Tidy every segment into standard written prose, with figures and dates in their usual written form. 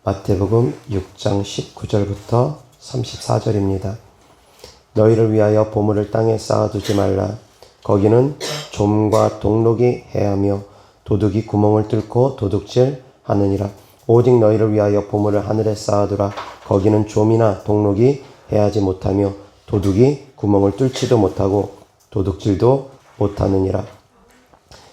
마태복음 6장 19절부터 34절입니다. 너희를 위하여 보물을 땅에 쌓아두지 말라. 거기는 좀과 동록이 해하며 도둑이 구멍을 뚫고 도둑질 하느니라. 오직 너희를 위하여 보물을 하늘에 쌓아두라. 거기는 좀이나 동록이 해하지 못하며 도둑이 구멍을 뚫지도 못하고 도둑질도 못하느니라.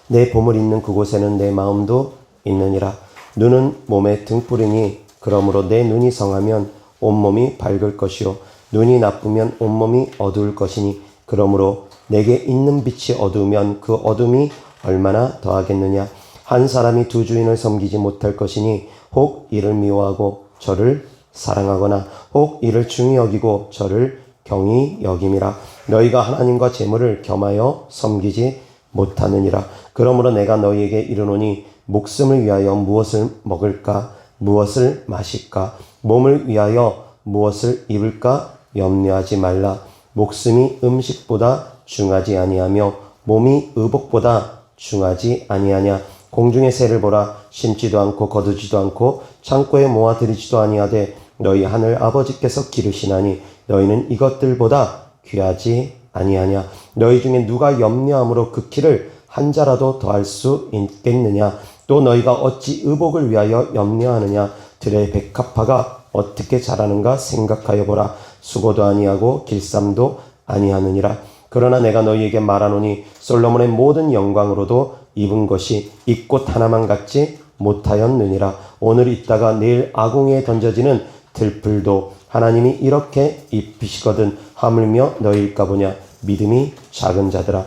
내 보물 있는 그곳에는 내 마음도 있느니라. 눈은 몸의 등불이니 그러므로 내 눈이 성하면 온몸이 밝을 것이요 눈이 나쁘면 온몸이 어두울 것이니 그러므로 내게 있는 빛이 어두우면 그 어둠이 얼마나 더하겠느냐. 한 사람이 두 주인을 섬기지 못할 것이니 혹 이를 미워하고 저를 사랑하거나 혹 이를 중히 여기고 저를 경히 여김이라. 너희가 하나님과 재물을 겸하여 섬기지 못하느니라. 그러므로 내가 너희에게 이르노니 목숨을 위하여 무엇을 먹을까 무엇을 마실까 몸을 위하여 무엇을 입을까 염려하지 말라. 목숨이 음식보다 중하지 아니하며 몸이 의복보다 중하지 아니하냐. 공중의 새를 보라. 심지도 않고 거두지도 않고 창고에 모아들이지도 아니하되 너희 하늘 아버지께서 기르시나니 너희는 이것들보다 귀하지 아니하냐. 너희 중에 누가 염려함으로 그 키를 한 자라도 더할 수 있겠느냐. 또 너희가 어찌 의복을 위하여 염려하느냐. 들의 백합화가 어떻게 자라는가 생각하여 보라. 수고도 아니하고 길쌈도 아니하느니라. 그러나 내가 너희에게 말하노니 솔로몬의 모든 영광으로도 입은 것이 이 꽃 하나만 같지 못하였느니라. 오늘 있다가 내일 아궁이에 던져지는 들풀도 하나님이 이렇게 입히시거든 하물며 너희일까 보냐. 믿음이 작은 자들아.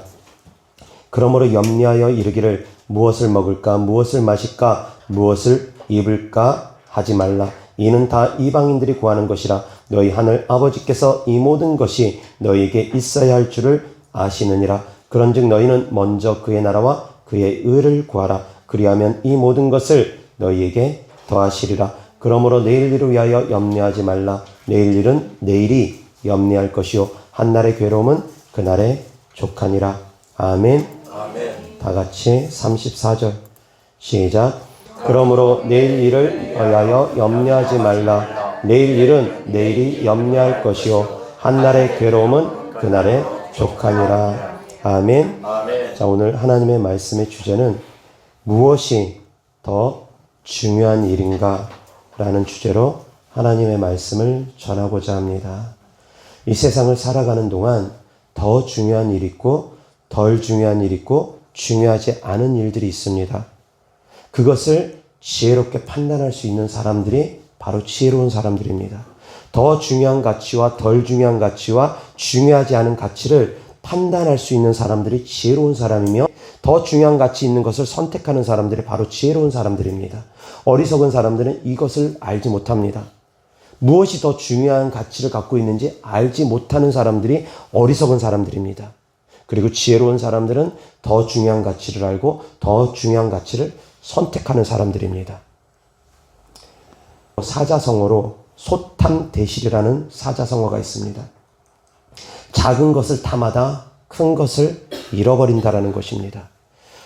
그러므로 염려하여 이르기를 무엇을 먹을까 무엇을 마실까 무엇을 입을까 하지 말라. 이는 다 이방인들이 구하는 것이라. 너희 하늘 아버지께서 이 모든 것이 너희에게 있어야 할 줄을 아시느니라. 그런즉 너희는 먼저 그의 나라와 그의 의를 구하라. 그리하면 이 모든 것을 너희에게 더하시리라. 그러므로 내일 일을 위하여 염려하지 말라. 내일 일은 내일이 염려할 것이요 한날의 괴로움은 그날의 족하니라. 아멘. 아멘. 다 같이 34절 시작. 그러므로 내일 일을 위하여 염려하지 말라. 내일 일은 내일이 염려할 것이요 한날의 괴로움은 그날의 족하니라. 아멘. 아멘. 자, 오늘 하나님의 말씀의 주제는 무엇이 더 중요한 일인가 라는 주제로 하나님의 말씀을 전하고자 합니다. 이 세상을 살아가는 동안 더 중요한 일이 있고 덜 중요한 일이 있고 중요하지 않은 일들이 있습니다. 그것을 지혜롭게 판단할 수 있는 사람들이 바로 지혜로운 사람들입니다. 더 중요한 가치와 덜 중요한 가치와 중요하지 않은 가치를 판단할 수 있는 사람들이 지혜로운 사람이며 더 중요한 가치 있는 것을 선택하는 사람들이 바로 지혜로운 사람들입니다. 어리석은 사람들은 이것을 알지 못합니다. 무엇이 더 중요한 가치를 갖고 있는지 알지 못하는 사람들이 어리석은 사람들입니다. 그리고 지혜로운 사람들은 더 중요한 가치를 알고 더 중요한 가치를 선택하는 사람들입니다. 사자성어로 소탐대실이라는 사자성어가 있습니다. 작은 것을 탐하다 큰 것을 잃어버린다라는 것입니다.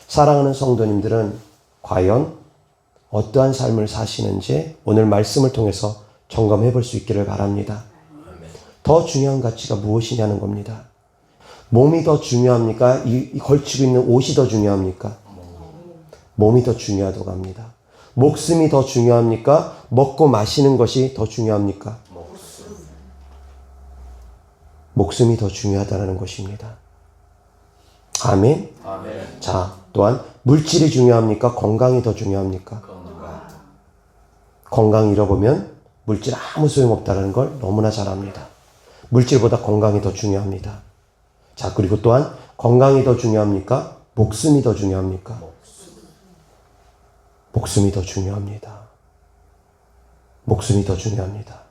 사랑하는 성도님들은 과연 어떠한 삶을 사시는지 오늘 말씀을 통해서 점검해 볼 수 있기를 바랍니다. 더 중요한 가치가 무엇이냐는 겁니다. 몸이 더 중요합니까? 이 걸치고 있는 옷이 더 중요합니까? 몸이 더 중요하다고 합니다. 목숨이 더 중요합니까? 먹고 마시는 것이 더 중요합니까? 목숨이 더 중요하다는 것입니다. 아멘. 아멘. 자, 또한 물질이 중요합니까? 건강이 더 중요합니까? 건강 잃어보면 물질 아무 소용없다는 걸 너무나 잘 압니다. 물질보다 건강이 더 중요합니다. 자, 그리고 또한 건강이 더 중요합니까? 목숨이 더 중요합니까? 목숨이 더 중요합니다. 목숨이 더 중요합니다.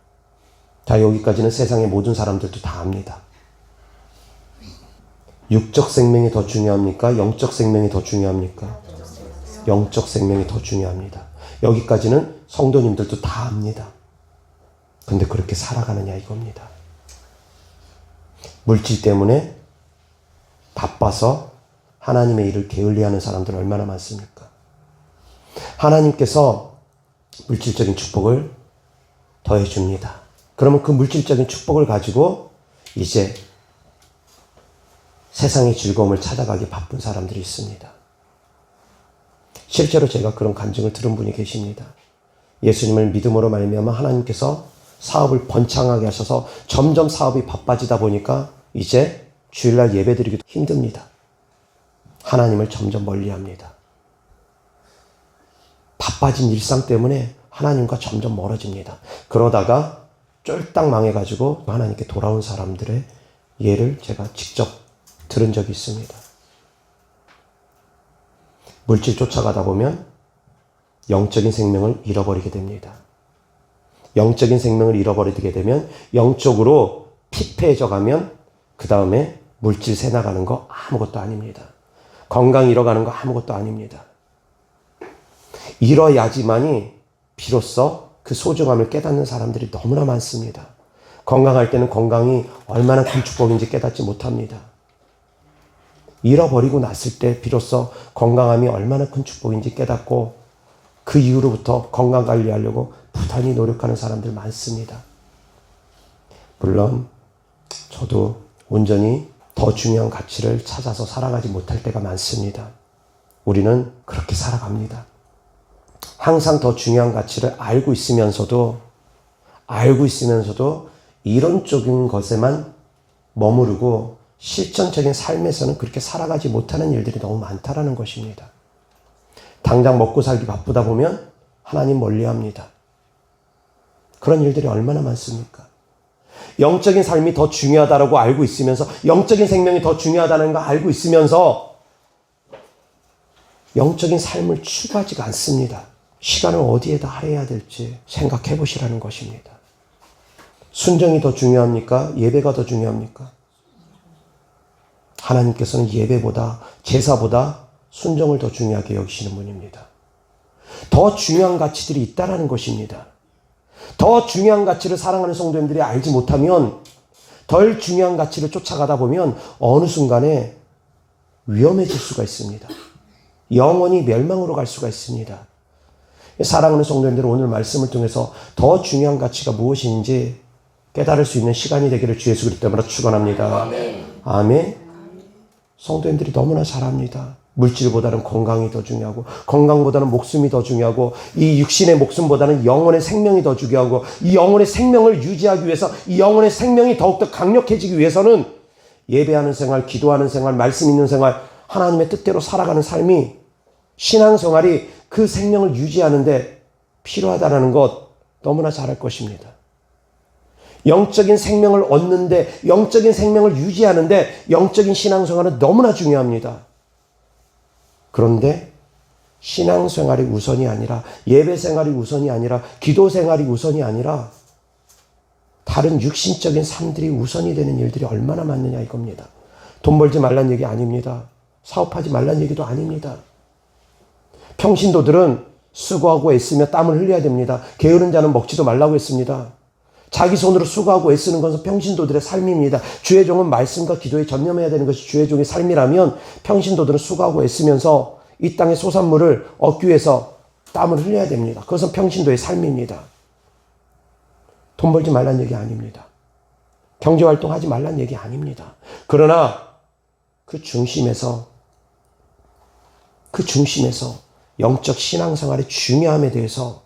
자, 여기까지는 세상의 모든 사람들도 다 압니다. 육적 생명이 더 중요합니까? 영적 생명이 더 중요합니까? 영적 생명이 더 중요합니다. 여기까지는 성도님들도 다 압니다. 근데 그렇게 살아가느냐 이겁니다. 물질 때문에 바빠서 하나님의 일을 게을리하는 사람들 얼마나 많습니까? 하나님께서 물질적인 축복을 더해줍니다. 그러면 그 물질적인 축복을 가지고 이제 세상의 즐거움을 찾아가기 바쁜 사람들이 있습니다. 실제로 제가 그런 간증을 들은 분이 계십니다. 예수님을 믿음으로 말미암아 하나님께서 사업을 번창하게 하셔서 점점 사업이 바빠지다 보니까 이제 주일날 예배드리기도 힘듭니다. 하나님을 점점 멀리합니다. 바빠진 일상 때문에 하나님과 점점 멀어집니다. 그러다가 쫄딱 망해가지고 하나님께 돌아온 사람들의 예를 제가 직접 들은 적이 있습니다. 물질 쫓아가다 보면 영적인 생명을 잃어버리게 됩니다. 영적인 생명을 잃어버리게 되면 영적으로 피폐해져 가면 그 다음에 물질 새 나가는 거 아무것도 아닙니다. 건강 잃어가는 거 아무것도 아닙니다. 잃어야지만이 비로소 그 소중함을 깨닫는 사람들이 너무나 많습니다. 건강할 때는 건강이 얼마나 큰 축복인지 깨닫지 못합니다. 잃어버리고 났을 때 비로소 건강함이 얼마나 큰 축복인지 깨닫고 그 이후로부터 건강 관리하려고 부단히 노력하는 사람들 많습니다. 물론 저도 온전히 더 중요한 가치를 찾아서 살아가지 못할 때가 많습니다. 우리는 그렇게 살아갑니다. 항상 더 중요한 가치를 알고 있으면서도 이론적인 것에만 머무르고 실전적인 삶에서는 그렇게 살아가지 못하는 일들이 너무 많다라는 것입니다. 당장 먹고 살기 바쁘다 보면 하나님 멀리합니다. 그런 일들이 얼마나 많습니까? 영적인 삶이 더 중요하다고 알고 있으면서 영적인 생명이 더 중요하다는 거 알고 있으면서 영적인 삶을 추구하지가 않습니다. 시간을 어디에다 할애해야 될지 생각해 보시라는 것입니다. 순종이 더 중요합니까? 예배가 더 중요합니까? 하나님께서는 예배보다 제사보다 순종을 더 중요하게 여기시는 분입니다. 더 중요한 가치들이 있다라는 것입니다. 더 중요한 가치를 사랑하는 성도님들이 알지 못하면 덜 중요한 가치를 쫓아가다 보면 어느 순간에 위험해질 수가 있습니다. 영원히 멸망으로 갈 수가 있습니다. 사랑하는 성도님들, 오늘 말씀을 통해서 더 중요한 가치가 무엇인지 깨달을 수 있는 시간이 되기를 주 예수 그리스도 이름으로 축원합니다. 아멘. 성도님들이 너무나 잘합니다. 물질보다는 건강이 더 중요하고 건강보다는 목숨이 더 중요하고 이 육신의 목숨보다는 영혼의 생명이 더 중요하고 이 영혼의 생명을 유지하기 위해서 이 영혼의 생명이 더욱더 강력해지기 위해서는 예배하는 생활, 기도하는 생활, 말씀 있는 생활, 하나님의 뜻대로 살아가는 삶이 신앙생활이 그 생명을 유지하는데 필요하다는 것 너무나 잘 알 것입니다. 영적인 생명을 얻는데 영적인 생명을 유지하는데 영적인 신앙생활은 너무나 중요합니다. 그런데 신앙생활이 우선이 아니라 예배생활이 우선이 아니라 기도생활이 우선이 아니라 다른 육신적인 삶들이 우선이 되는 일들이 얼마나 많느냐 이겁니다. 돈 벌지 말란 얘기 아닙니다. 사업하지 말란 얘기도 아닙니다. 평신도들은 수고하고 애쓰며 땀을 흘려야 됩니다. 게으른 자는 먹지도 말라고 했습니다. 자기 손으로 수고하고 애쓰는 것은 평신도들의 삶입니다. 주의 종은 말씀과 기도에 전념해야 되는 것이 주의 종의 삶이라면 평신도들은 수고하고 애쓰면서 이 땅의 소산물을 얻기 위해서 땀을 흘려야 됩니다. 그것은 평신도의 삶입니다. 돈 벌지 말란 얘기 아닙니다. 경제활동하지 말란 얘기 아닙니다. 그러나 그 중심에서 영적 신앙생활의 중요함에 대해서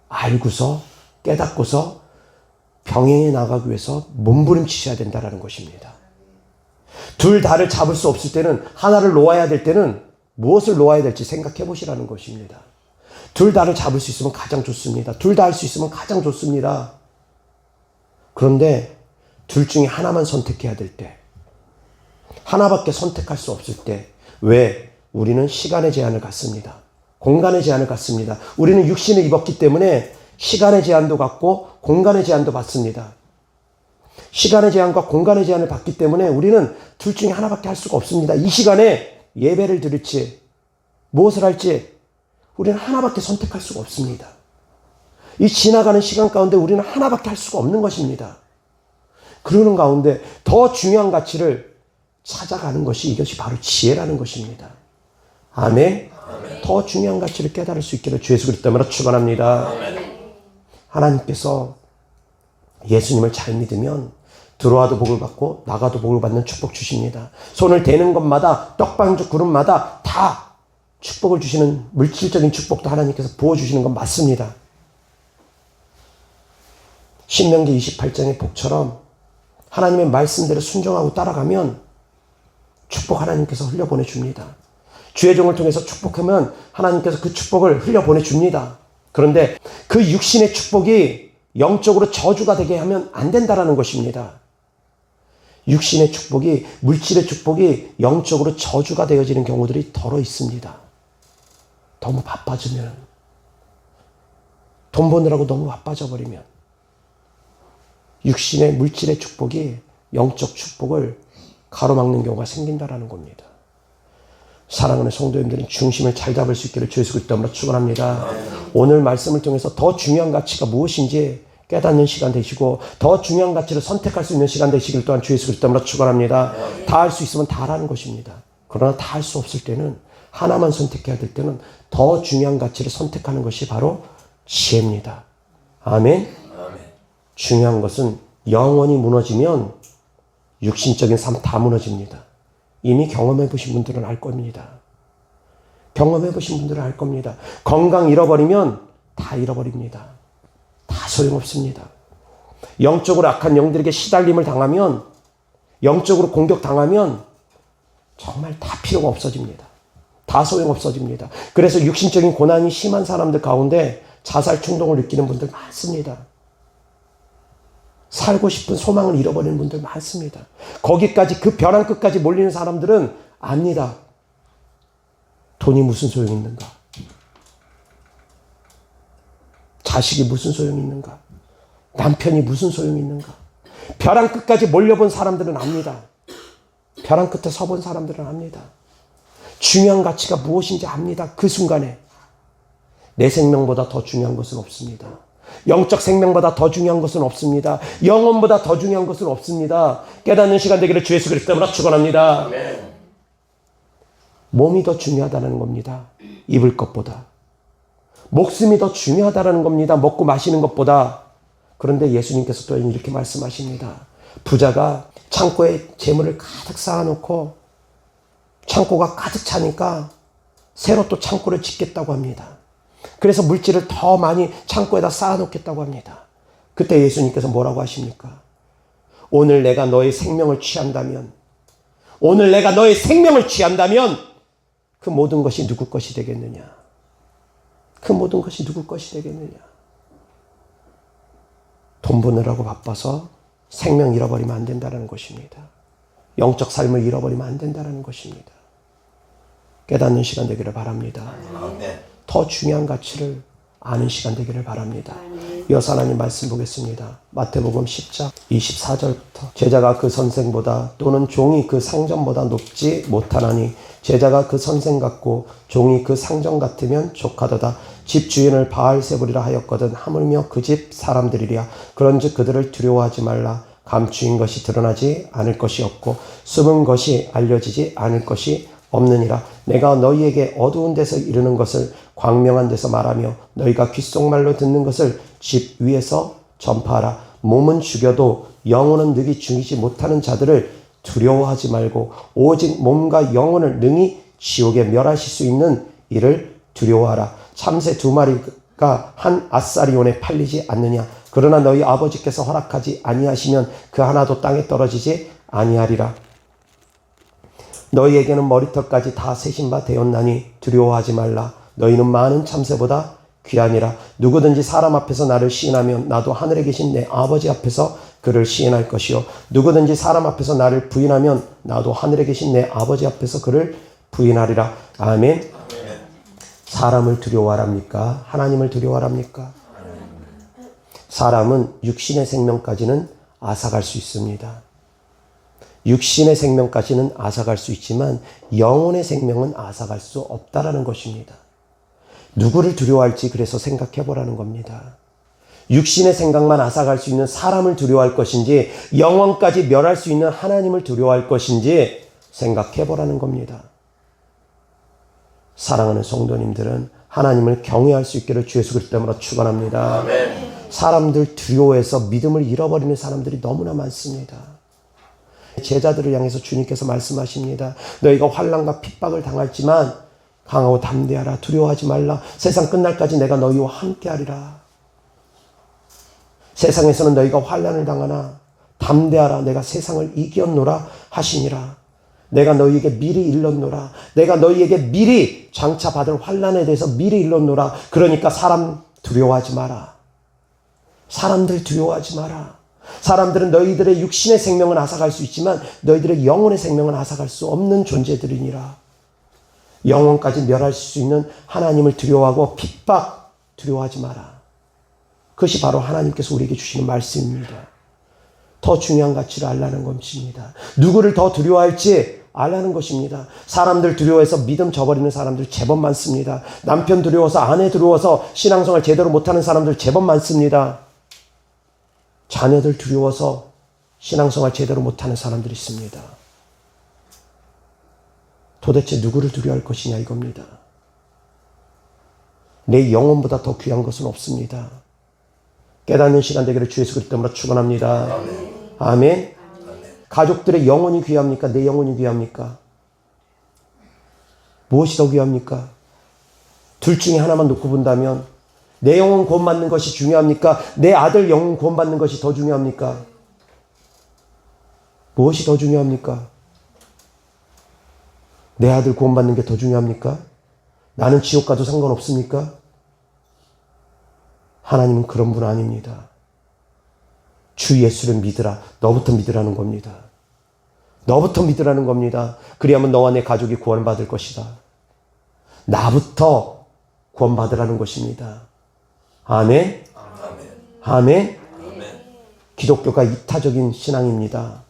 알고서 깨닫고서 병행해 나가기 위해서 몸부림치셔야 된다는 것입니다. 둘 다를 잡을 수 없을 때는 하나를 놓아야 될 때는 무엇을 놓아야 될지 생각해 보시라는 것입니다. 둘 다를 잡을 수 있으면 가장 좋습니다. 둘 다 할 수 있으면 가장 좋습니다. 그런데 둘 중에 하나만 선택해야 될 때, 하나밖에 선택할 수 없을 때, 왜? 우리는 시간의 제한을 갖습니다. 공간의 제한을 갖습니다. 우리는 육신을 입었기 때문에 시간의 제한도 갖고 공간의 제한도 받습니다. 시간의 제한과 공간의 제한을 받기 때문에 우리는 둘 중에 하나밖에 할 수가 없습니다. 이 시간에 예배를 드릴지 무엇을 할지 우리는 하나밖에 선택할 수가 없습니다. 이 지나가는 시간 가운데 우리는 하나밖에 할 수가 없는 것입니다. 그러는 가운데 더 중요한 가치를 찾아가는 것이 이것이 바로 지혜라는 것입니다. 아멘. 더 중요한 가치를 깨달을 수 있기를 주 예수 그리스도 이름으로 축원합니다. 하나님께서 예수님을 잘 믿으면 들어와도 복을 받고 나가도 복을 받는 축복 주십니다. 손을 대는 것마다 떡방죽 그릇마다 다 축복을 주시는, 물질적인 축복도 하나님께서 부어주시는 건 맞습니다. 신명기 28장의 복처럼 하나님의 말씀대로 순종하고 따라가면 축복 하나님께서 흘려보내줍니다. 주의 종을 통해서 축복하면 하나님께서 그 축복을 흘려보내줍니다. 그런데 그 육신의 축복이 영적으로 저주가 되게 하면 안 된다는 것입니다. 육신의 축복이, 물질의 축복이 영적으로 저주가 되어지는 경우들이 더러 있습니다. 너무 바빠지면, 돈 버느라고 너무 바빠져 버리면 육신의, 물질의 축복이 영적 축복을 가로막는 경우가 생긴다는 겁니다. 사랑하는 성도님들은 중심을 잘 잡을 수 있기를 주 예수 그리스도 이름으로 축원합니다. 오늘 말씀을 통해서 더 중요한 가치가 무엇인지 깨닫는 시간 되시고, 더 중요한 가치를 선택할 수 있는 시간 되시길 또한 주 예수 그리스도 이름으로 축원합니다. 다 할 수 있으면 다 하라는 것입니다. 그러나 다 할 수 없을 때는, 하나만 선택해야 될 때는 더 중요한 가치를 선택하는 것이 바로 지혜입니다. 아멘. 중요한 것은 영원히 무너지면 육신적인 삶 다 무너집니다. 이미 경험해 보신 분들은 알 겁니다. 경험해 보신 분들은 알 겁니다. 건강 잃어버리면 다 잃어버립니다. 다 소용없습니다. 영적으로 악한 영들에게 시달림을 당하면, 영적으로 공격당하면 정말 다 필요가 없어집니다. 다 소용없어집니다. 그래서 육신적인 고난이 심한 사람들 가운데 자살 충동을 느끼는 분들 많습니다. 살고 싶은 소망을 잃어버리는 분들 많습니다. 거기까지, 그 벼랑 끝까지 몰리는 사람들은 압니다. 돈이 무슨 소용이 있는가? 자식이 무슨 소용이 있는가? 남편이 무슨 소용이 있는가? 벼랑 끝까지 몰려본 사람들은 압니다. 벼랑 끝에 서본 사람들은 압니다. 중요한 가치가 무엇인지 압니다. 그 순간에 내 생명보다 더 중요한 것은 없습니다. 영적 생명보다 더 중요한 것은 없습니다. 영혼보다 더 중요한 것은 없습니다. 깨닫는 시간 되기를 주 예수 그리스도 이름으로 축원합니다. 몸이 더 중요하다는 겁니다. 입을 것보다. 목숨이 더 중요하다는 겁니다. 먹고 마시는 것보다. 그런데 예수님께서 또 이렇게 말씀하십니다. 부자가 창고에 재물을 가득 쌓아놓고 창고가 가득 차니까 새로 또 창고를 짓겠다고 합니다. 그래서 물질을 더 많이 창고에다 쌓아놓겠다고 합니다. 그때 예수님께서 뭐라고 하십니까? 오늘 내가 너의 생명을 취한다면, 오늘 내가 너의 생명을 취한다면 그 모든 것이 누구 것이 되겠느냐? 그 모든 것이 누구 것이 되겠느냐? 돈 버느라고 바빠서 생명 잃어버리면 안 된다는 것입니다. 영적 삶을 잃어버리면 안 된다는 것입니다. 깨닫는 시간 되기를 바랍니다. 더 중요한 가치를 아는 시간 되기를 바랍니다. 이어서 하나님 말씀 보겠습니다. 마태복음 10장 24절부터 제자가 그 선생보다 또는 종이 그 상전보다 높지 못하나니 제자가 그 선생 같고 종이 그 상전 같으면 족하도다. 집 주인을 바알세불이라 하였거든 하물며 그 집 사람들이랴. 그런즉 그들을 두려워하지 말라. 감추인 것이 드러나지 않을 것이 없고 숨은 것이 알려지지 않을 것이 없느니라. 내가 너희에게 어두운 데서 이르는 것을 광명한 데서 말하며 너희가 귓속말로 듣는 것을 집 위에서 전파하라. 몸은 죽여도 영혼은 능히 죽이지 못하는 자들을 두려워하지 말고 오직 몸과 영혼을 능히 지옥에 멸하실 수 있는 이를 두려워하라. 참새 2마리가 한 아사리온에 팔리지 않느냐. 그러나 너희 아버지께서 허락하지 아니하시면 그 하나도 땅에 떨어지지 아니하리라. 너희에게는 머리털까지 다 세신 바 되었나니 두려워하지 말라. 너희는 많은 참새보다 귀하니라. 누구든지 사람 앞에서 나를 시인하면 나도 하늘에 계신 내 아버지 앞에서 그를 시인할 것이요 누구든지 사람 앞에서 나를 부인하면 나도 하늘에 계신 내 아버지 앞에서 그를 부인하리라. 아멘. 사람을 두려워하랍니까? 하나님을 두려워하랍니까? 사람은 육신의 생명까지는 앗아갈 수 있습니다. 육신의 생명까지는 앗아갈 수 있지만 영혼의 생명은 앗아갈 수 없다라는 것입니다. 누구를 두려워할지 그래서 생각해 보라는 겁니다. 육신의 생각만 앗아갈 수 있는 사람을 두려워할 것인지 영혼까지 멸할 수 있는 하나님을 두려워할 것인지 생각해 보라는 겁니다. 사랑하는 성도님들은 하나님을 경외할 수 있기를 주 예수 그리스도 이름으로 축원합니다. 아멘. 사람들 두려워해서 믿음을 잃어버리는 사람들이 너무나 많습니다. 제자들을 향해서 주님께서 말씀하십니다. 너희가 환난과 핍박을 당할지만 강하고 담대하라. 두려워하지 말라. 세상 끝날까지 내가 너희와 함께하리라. 세상에서는 너희가 환난을 당하나 담대하라. 내가 세상을 이겼노라 하시니라. 내가 너희에게 미리 일렀노라. 내가 너희에게 미리 장차 받을 환난에 대해서 미리 일렀노라. 그러니까 사람 두려워하지 마라. 사람들 두려워하지 마라. 사람들은 너희들의 육신의 생명은 앗아갈 수 있지만 너희들의 영혼의 생명은 앗아갈 수 없는 존재들이니라. 영혼까지 멸할 수 있는 하나님을 두려워하고 핍박 두려워하지 마라. 그것이 바로 하나님께서 우리에게 주시는 말씀입니다. 더 중요한 가치를 알라는 것입니다. 누구를 더 두려워할지 알라는 것입니다. 사람들 두려워해서 믿음 저버리는 사람들 제법 많습니다. 남편 두려워서, 아내 두려워서 신앙생활 제대로 못하는 사람들 제법 많습니다. 자녀들 두려워서 신앙생활 제대로 못하는 사람들이 있습니다. 도대체 누구를 두려워할 것이냐 이겁니다. 내 영혼보다 더 귀한 것은 없습니다. 깨닫는 시간 되기를 주 예수 그리스도 이름으로 축원합니다. 아멘. 가족들의 영혼이 귀합니까? 내 영혼이 귀합니까? 무엇이 더 귀합니까? 둘 중에 하나만 놓고 본다면 내 영혼 구원받는 것이 중요합니까? 내 아들 영혼 구원받는 것이 더 중요합니까? 무엇이 더 중요합니까? 내 아들 구원받는 게 더 중요합니까? 나는 지옥 가도 상관없습니까? 하나님은 그런 분 아닙니다. 주 예수를 믿으라. 너부터 믿으라는 겁니다. 너부터 믿으라는 겁니다. 그리하면 너와 내 가족이 구원받을 것이다. 나부터 구원받으라는 것입니다. 아멘? 아멘? 기독교가 이타적인 신앙입니다.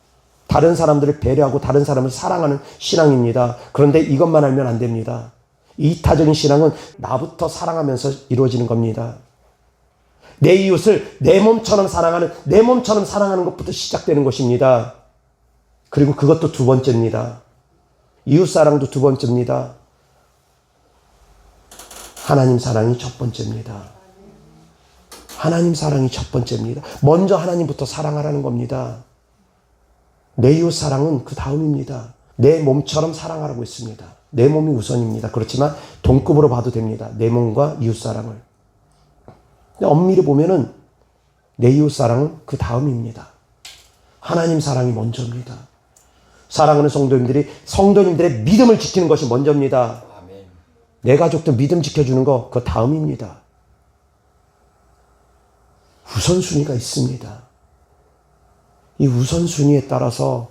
다른 사람들을 배려하고 다른 사람을 사랑하는 신앙입니다. 그런데 이것만 알면 안 됩니다. 이타적인 신앙은 나부터 사랑하면서 이루어지는 겁니다. 내 이웃을 내 몸처럼 사랑하는 것부터 시작되는 것입니다. 그리고 그것도 두 번째입니다. 이웃 사랑도 두 번째입니다. 하나님 사랑이 첫 번째입니다. 하나님 사랑이 첫 번째입니다. 먼저 하나님부터 사랑하라는 겁니다. 내 이웃 사랑은 그 다음입니다. 내 몸처럼 사랑하라고 했습니다. 내 몸이 우선입니다. 그렇지만 동급으로 봐도 됩니다. 내 몸과 이웃 사랑을. 근데 엄밀히 보면은 내 이웃 사랑은 그 다음입니다. 하나님 사랑이 먼저입니다. 사랑하는 성도님들의 믿음을 지키는 것이 먼저입니다. 내 가족도 믿음 지켜주는 거 그 다음입니다. 우선순위가 있습니다. 이 우선순위에 따라서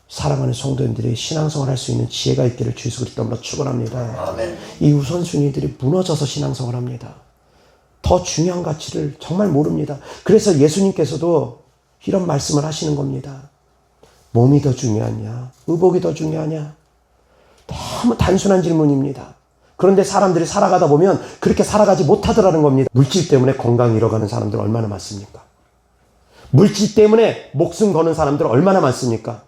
사랑하는 성도님들이 신앙생활 할 수 있는 지혜가 있기를 주 예수 그리스도 이름으로 축원합니다. 이 우선순위들이 무너져서 신앙생활 합니다. 더 중요한 가치를 정말 모릅니다. 그래서 예수님께서도 이런 말씀을 하시는 겁니다. 몸이 더 중요하냐? 의복이 더 중요하냐? 너무 단순한 질문입니다. 그런데 사람들이 살아가다 보면 그렇게 살아가지 못하더라는 겁니다. 물질 때문에 건강 잃어가는 사람들 얼마나 많습니까? 물질 때문에 목숨 거는 사람들 얼마나 많습니까?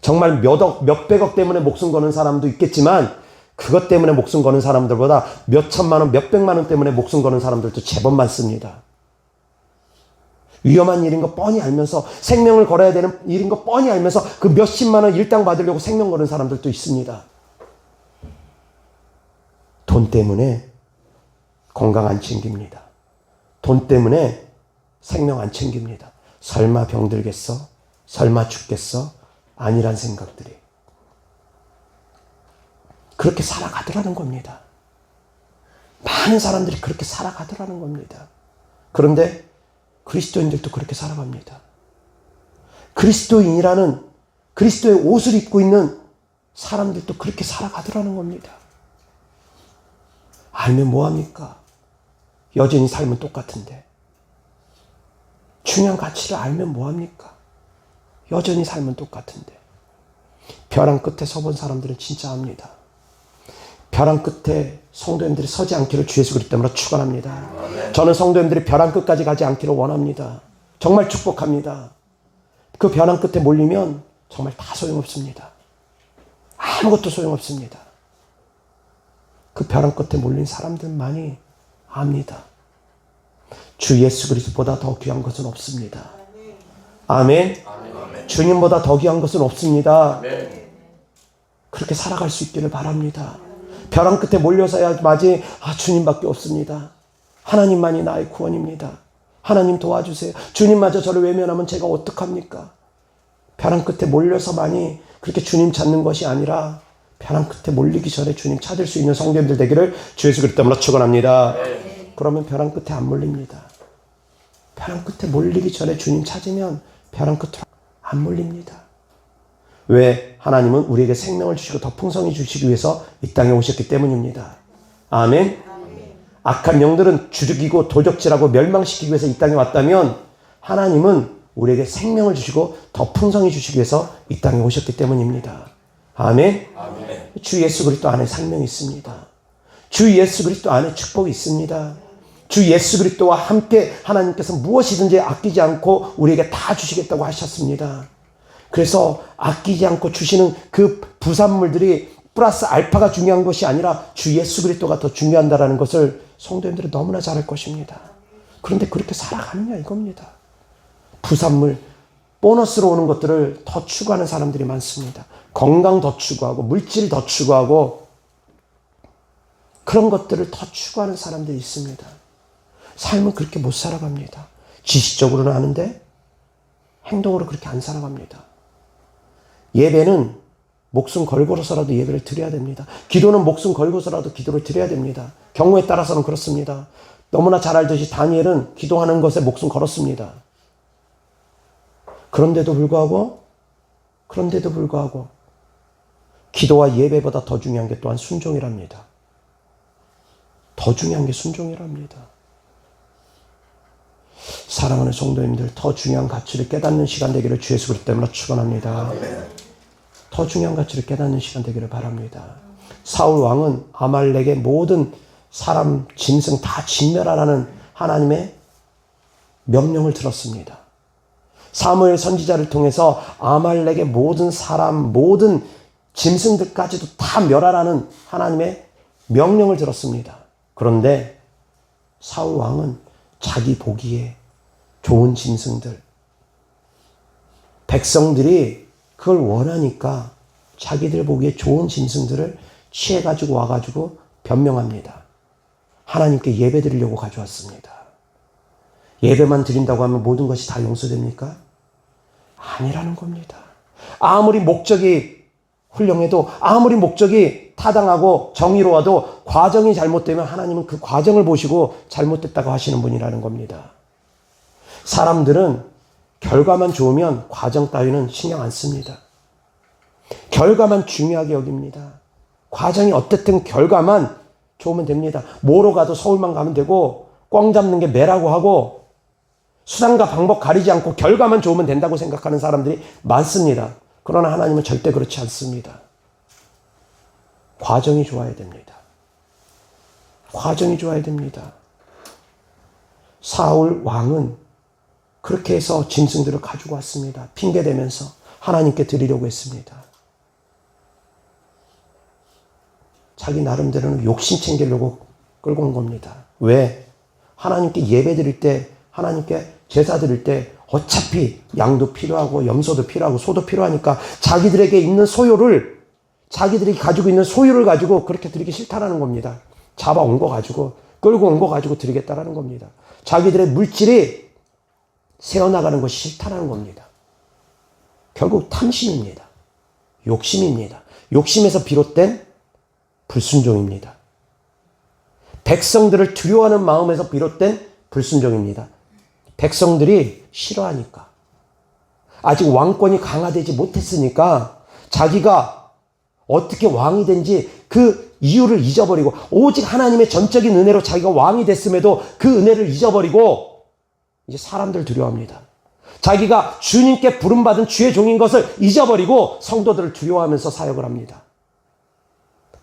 정말 몇백억 때문에 목숨 거는 사람도 있겠지만 그것 때문에 목숨 거는 사람들보다 몇천만 원, 몇백만 원 때문에 목숨 거는 사람들도 제법 많습니다. 위험한 일인 거 뻔히 알면서 생명을 걸어야 되는 일인 거 뻔히 알면서 그 몇십만 원 일당 받으려고 생명 거는 사람들도 있습니다. 돈 때문에 건강 안 챙깁니다. 돈 때문에 생명 안 챙깁니다. 설마 병들겠어? 설마 죽겠어? 아니란 생각들이. 그렇게 살아가더라는 겁니다. 많은 사람들이 그렇게 살아가더라는 겁니다. 그런데 그리스도인들도 그렇게 살아갑니다. 그리스도인이라는 그리스도의 옷을 입고 있는 사람들도 그렇게 살아가더라는 겁니다. 알면 뭐합니까? 여전히 삶은 똑같은데. 중요한 가치를 알면 뭐합니까? 여전히 삶은 똑같은데. 벼랑 끝에 서본 사람들은 진짜 압니다. 벼랑 끝에 성도님들이 서지 않기를 주 예수 그리스도 이름으로 축원합니다. 저는 성도님들이 벼랑 끝까지 가지 않기를 원합니다. 정말 축복합니다. 그 벼랑 끝에 몰리면 정말 다 소용없습니다. 아무것도 소용없습니다. 그 벼랑 끝에 몰린 사람들만이 압니다. 주 예수 그리스도보다 더 귀한 것은 없습니다. 아멘. 주님보다 더 귀한 것은 없습니다. 그렇게 살아갈 수 있기를 바랍니다. 벼랑 끝에 몰려서야 마지 주님밖에 없습니다. 하나님만이 나의 구원입니다. 하나님 도와주세요. 주님마저 저를 외면하면 제가 어떡합니까? 벼랑 끝에 몰려서만이 그렇게 주님 찾는 것이 아니라 벼랑 끝에 몰리기 전에 주님 찾을 수 있는 성도님들 되기를 주 예수 그리스도로 축원합니다. 그러면 벼랑 끝에 안 몰립니다. 벼랑 끝에 몰리기 전에 주님 찾으면 벼랑 끝으로 안 몰립니다. 왜? 하나님은 우리에게 생명을 주시고 더 풍성히 주시기 위해서 이 땅에 오셨기 때문입니다. 아멘. 악한 영들은 죽이고 도적질하고 멸망시키기 위해서 이 땅에 왔다면 하나님은 우리에게 생명을 주시고 더 풍성히 주시기 위해서 이 땅에 오셨기 때문입니다. 아멘. 주 예수 그리스도 안에 생명이 있습니다. 주 예수 그리스도 안에 축복이 있습니다. 주 예수 그리스도와 함께 하나님께서 무엇이든지 아끼지 않고 우리에게 다 주시겠다고 하셨습니다. 그래서 아끼지 않고 주시는 그 부산물들이 플러스 알파가 중요한 것이 아니라 주 예수 그리스도가 더 중요한다라는 것을 성도님들은 너무나 잘 알 것입니다. 그런데 그렇게 살아가느냐 이겁니다. 부산물, 보너스로 오는 것들을 더 추구하는 사람들이 많습니다. 건강 더 추구하고 물질 더 추구하고 그런 것들을 더 추구하는 사람들이 있습니다. 삶은 그렇게 못 살아갑니다. 지식적으로는 아는데 행동으로 그렇게 안 살아갑니다. 예배는 목숨 걸고서라도 예배를 드려야 됩니다. 기도는 목숨 걸고서라도 기도를 드려야 됩니다. 경우에 따라서는 그렇습니다. 너무나 잘 알듯이 다니엘은 기도하는 것에 목숨 걸었습니다. 그런데도 불구하고 기도와 예배보다 더 중요한 게 또한 순종이랍니다. 더 중요한 게 순종이랍니다. 사랑하는 성도님들, 더 중요한 가치를 깨닫는 시간 되기를 주 예수 그리스도 때문에 축원합니다. 더 중요한 가치를 깨닫는 시간 되기를 바랍니다. 사울 왕은 아말렉의 모든 사람, 짐승 다 진멸하라는 하나님의 명령을 들었습니다. 사무엘 선지자를 통해서 아말렉의 모든 사람, 모든 짐승들까지도 다 멸하라는 하나님의 명령을 들었습니다. 그런데 사울 왕은 자기 보기에 좋은 짐승들, 백성들이 그걸 원하니까 자기들 보기에 좋은 짐승들을 취해가지고 와가지고 변명합니다. 하나님께 예배 드리려고 가져왔습니다. 예배만 드린다고 하면 모든 것이 다 용서됩니까? 아니라는 겁니다. 아무리 목적이 훌륭해도 아무리 목적이 타당하고 정의로워도 과정이 잘못되면 하나님은 그 과정을 보시고 잘못됐다고 하시는 분이라는 겁니다. 사람들은 결과만 좋으면 과정 따위는 신경 안 씁니다. 결과만 중요하게 여깁니다. 과정이 어떻든 결과만 좋으면 됩니다. 뭐로 가도 서울만 가면 되고 꽝 잡는 게 매라고 하고 수단과 방법 가리지 않고 결과만 좋으면 된다고 생각하는 사람들이 많습니다. 그러나 하나님은 절대 그렇지 않습니다. 과정이 좋아야 됩니다. 과정이 좋아야 됩니다. 사울 왕은 그렇게 해서 짐승들을 가지고 왔습니다. 핑계대면서 하나님께 드리려고 했습니다. 자기 나름대로는 욕심 챙기려고 끌고 온 겁니다. 왜? 하나님께 예배 드릴 때, 하나님께 제사 드릴 때 어차피 양도 필요하고 염소도 필요하고 소도 필요하니까 자기들에게 있는 소요를, 자기들이 가지고 있는 소유를 가지고 그렇게 드리기 싫다라는 겁니다. 잡아온 거 가지고, 끌고 온 거 가지고 드리겠다라는 겁니다. 자기들의 물질이 새어나가는 것이 싫다라는 겁니다. 결국 탐심입니다. 욕심입니다. 욕심에서 비롯된 불순종입니다. 백성들을 두려워하는 마음에서 비롯된 불순종입니다. 백성들이 싫어하니까, 아직 왕권이 강화되지 못했으니까 자기가 어떻게 왕이 된지 그 이유를 잊어버리고, 오직 하나님의 전적인 은혜로 자기가 왕이 됐음에도 그 은혜를 잊어버리고 이제 사람들 두려워합니다. 자기가 주님께 부름받은 주의 종인 것을 잊어버리고 성도들을 두려워하면서 사역을 합니다.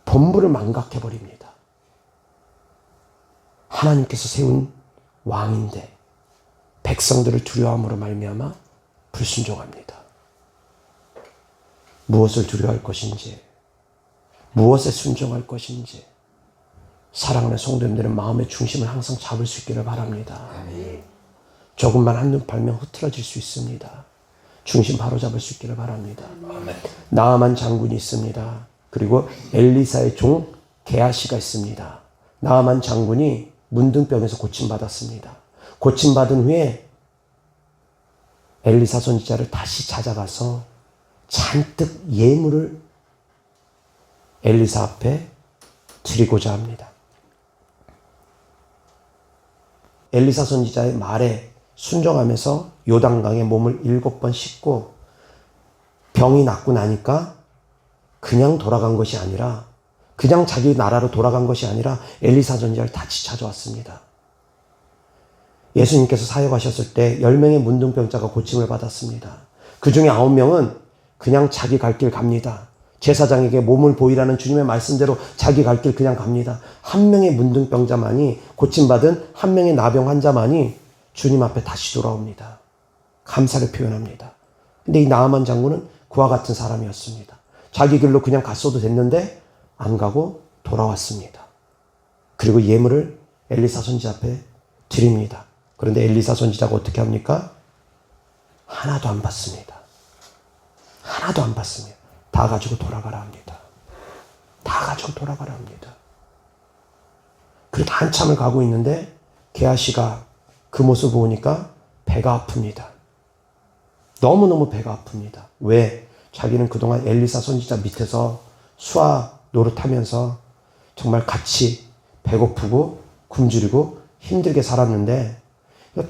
본부를 망각해버립니다. 하나님께서 세운 왕인데 백성들을 두려워함으로 말미암아 불순종합니다. 무엇을 두려워할 것인지, 무엇에 순종할 것인지, 사랑하는 성도님들은 마음의 중심을 항상 잡을 수 있기를 바랍니다. 조금만 한눈 팔면 흐트러질 수 있습니다. 중심 바로 잡을 수 있기를 바랍니다. 나아만 장군이 있습니다. 그리고 엘리사의 종 게하시가 있습니다. 나아만 장군이 문둥병에서 고침받았습니다. 고침받은 후에 엘리사 선지자를 다시 찾아가서 잔뜩 예물을 엘리사 앞에 드리고자 합니다. 엘리사 선지자의 말에 순종하면서 요단강에 몸을 7번 씻고 병이 낫고 나니까 그냥 돌아간 것이 아니라, 그냥 자기 나라로 돌아간 것이 아니라 엘리사 선지자를 다시 찾아왔습니다. 예수님께서 사역하셨을 때 10명의 문둥병자가 고침을 받았습니다. 그 중에 9명은 그냥 자기 갈 길 갑니다. 제사장에게 몸을 보이라는 주님의 말씀대로 자기 갈 길 그냥 갑니다. 한 명의 문둥병자만이, 고침받은 한 명의 나병 환자만이 주님 앞에 다시 돌아옵니다. 감사를 표현합니다. 근데 이 나아만 장군은 그와 같은 사람이었습니다. 자기 길로 그냥 갔어도 됐는데 안 가고 돌아왔습니다. 그리고 예물을 엘리사 선지자 앞에 드립니다. 그런데 엘리사 선지자가 어떻게 합니까? 하나도 안 받습니다. 하나도 안 받습니다. 다 가지고 돌아가라 합니다. 다 가지고 돌아가라 합니다. 그리고 한참을 가고 있는데 게하시가 그 모습을 보니까 배가 아픕니다. 너무너무 배가 아픕니다. 왜? 자기는 그동안 엘리사 선지자 밑에서 수하 노릇하면서 정말 같이 배고프고 굶주리고 힘들게 살았는데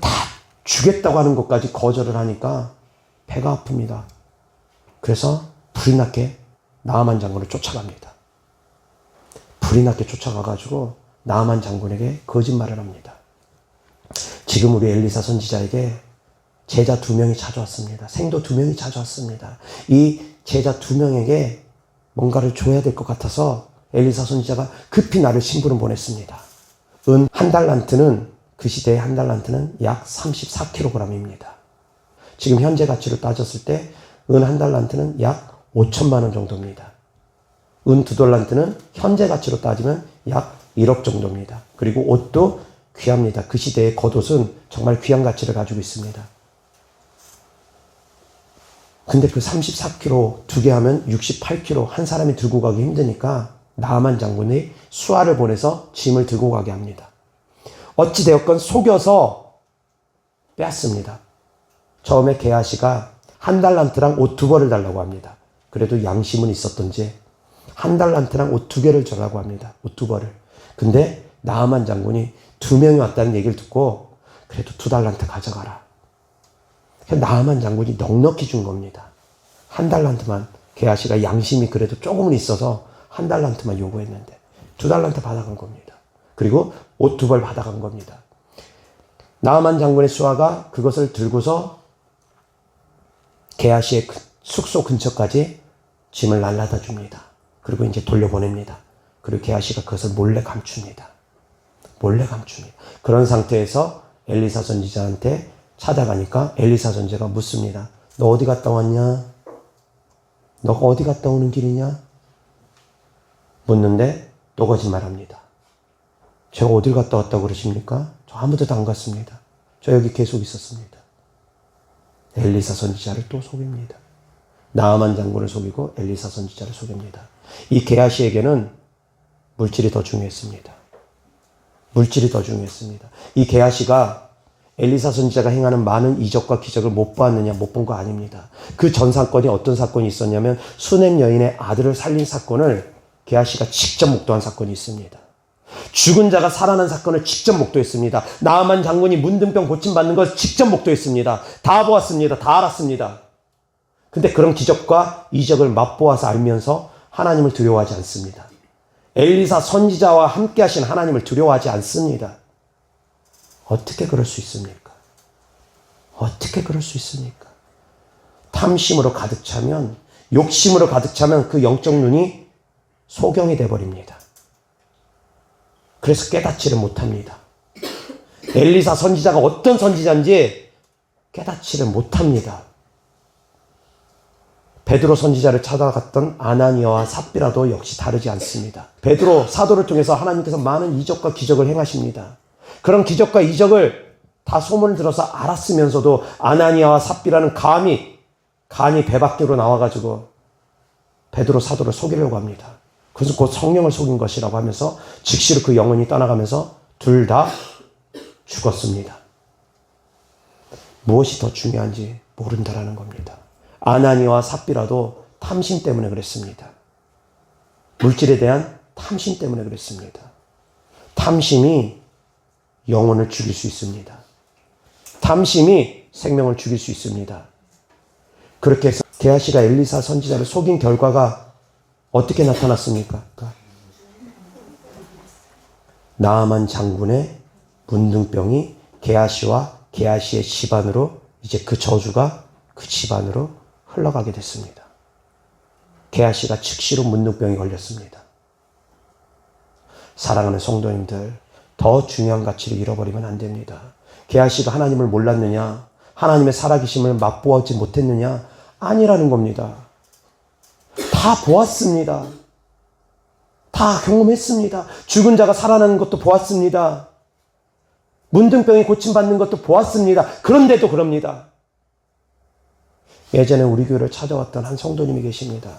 다 주겠다고 하는 것까지 거절을 하니까 배가 아픕니다. 그래서 불이 나게 나아만 장군을 쫓아갑니다. 불이 나게 쫓아가가지고 나아만 장군에게 거짓말을 합니다. 지금 우리 엘리사 선지자에게 제자 2명이 찾아왔습니다. 생도 2명이 찾아왔습니다. 이 제자 2명에게 뭔가를 줘야 될 것 같아서 엘리사 선지자가 급히 나를 심부름 보냈습니다. 은 한 달란트는, 그 시대의 한 달란트는 약 34kg입니다. 지금 현재 가치로 따졌을 때 은 한 달란트는 약 5천만 원 정도입니다. 은 2달란트는 현재 가치로 따지면 약 1억 정도입니다. 그리고 옷도 귀합니다. 그 시대의 겉옷은 정말 귀한 가치를 가지고 있습니다. 근데 그 34kg 2개 하면 68kg 한 사람이 들고 가기 힘드니까 나아만 장군이 수하를 보내서 짐을 들고 가게 합니다. 어찌되었건 속여서 빼앗습니다. 처음에 게하시가 한 달란트랑 옷 2벌을 달라고 합니다. 그래도 양심은 있었던지 한 달란트랑 옷 2개를 주라고 합니다. 옷 2벌을. 근데 나아만 장군이 2명이 왔다는 얘기를 듣고 그래도 2달란트 가져가라. 나아만 장군이 넉넉히 준 겁니다. 한 달란트만. 게하시가 양심이 그래도 조금은 있어서 한 달란트만 요구했는데 2달란트 받아간 겁니다. 그리고 옷 2벌 받아간 겁니다. 나아만 장군의 수하가 그것을 들고서 게하시의 숙소 근처까지 짐을 날라다 줍니다. 그리고 이제 돌려보냅니다. 그리고 게하시가 그것을 몰래 감춥니다. 몰래 감춥니다. 그런 상태에서 엘리사 선지자한테 찾아가니까 엘리사 선지자가 묻습니다. 너 어디 갔다 왔냐? 너가 어디 갔다 오는 길이냐? 묻는데 또 거짓말합니다. 제가 어딜 갔다 왔다고 그러십니까? 저 아무 데도 안 갔습니다. 저 여기 계속 있었습니다. 엘리사 선지자를 또 속입니다. 나아만 장군을 속이고 엘리사 선지자를 속입니다. 이 게하시에게는 물질이 더 중요했습니다. 물질이 더 중요했습니다. 이 게하시가 엘리사 선지자가 행하는 많은 이적과 기적을 못 보았느냐? 못 본 거 아닙니다. 그 전 사건이 어떤 사건이 있었냐면 수넴 여인의 아들을 살린 사건을 게하시가 직접 목도한 사건이 있습니다. 죽은 자가 살아난 사건을 직접 목도했습니다. 나아만 장군이 문둥병 고침받는 걸 직접 목도했습니다. 다 보았습니다. 다 알았습니다. 근데 그런 기적과 이적을 맛보아서 알면서 하나님을 두려워하지 않습니다. 엘리사 선지자와 함께 하신 하나님을 두려워하지 않습니다. 어떻게 그럴 수 있습니까? 어떻게 그럴 수 있습니까? 탐심으로 가득 차면, 욕심으로 가득 차면 그 영적 눈이 소경이 돼버립니다. 그래서 깨닫지를 못합니다. 엘리사 선지자가 어떤 선지자인지 깨닫지를 못합니다. 베드로 선지자를 찾아갔던 아나니아와 삽비라도 역시 다르지 않습니다. 베드로 사도를 통해서 하나님께서 많은 이적과 기적을 행하십니다. 그런 기적과 이적을 다 소문을 들어서 알았으면서도 아나니아와 삽비라는 간이 배 밖으로 나와가지고 베드로 사도를 속이려고 합니다. 그것은 곧 성령을 속인 것이라고 하면서 즉시로 그 영혼이 떠나가면서 둘 다 죽었습니다. 무엇이 더 중요한지 모른다라는 겁니다. 아나니아와 삽비라도 탐심 때문에 그랬습니다. 물질에 대한 탐심 때문에 그랬습니다. 탐심이 영혼을 죽일 수 있습니다. 탐심이 생명을 죽일 수 있습니다. 그렇게 해서 게하시가 엘리사 선지자를 속인 결과가 어떻게 나타났습니까? 나아만 장군의 문둥병이 게하시와 게하시의 집안으로 이제 그 저주가 그 집안으로 흘러가게 됐습니다. 게하시가 즉시로 문둥병이 걸렸습니다. 사랑하는 성도님들, 더 중요한 가치를 잃어버리면 안 됩니다. 게하시가 하나님을 몰랐느냐? 하나님의 살아계심을 맛보지 못했느냐? 아니라는 겁니다. 다 보았습니다. 다 경험했습니다. 죽은 자가 살아나는 것도 보았습니다. 문둥병이 고침받는 것도 보았습니다. 그런데도 그럽니다. 예전에 우리 교회를 찾아왔던 한 성도님이 계십니다.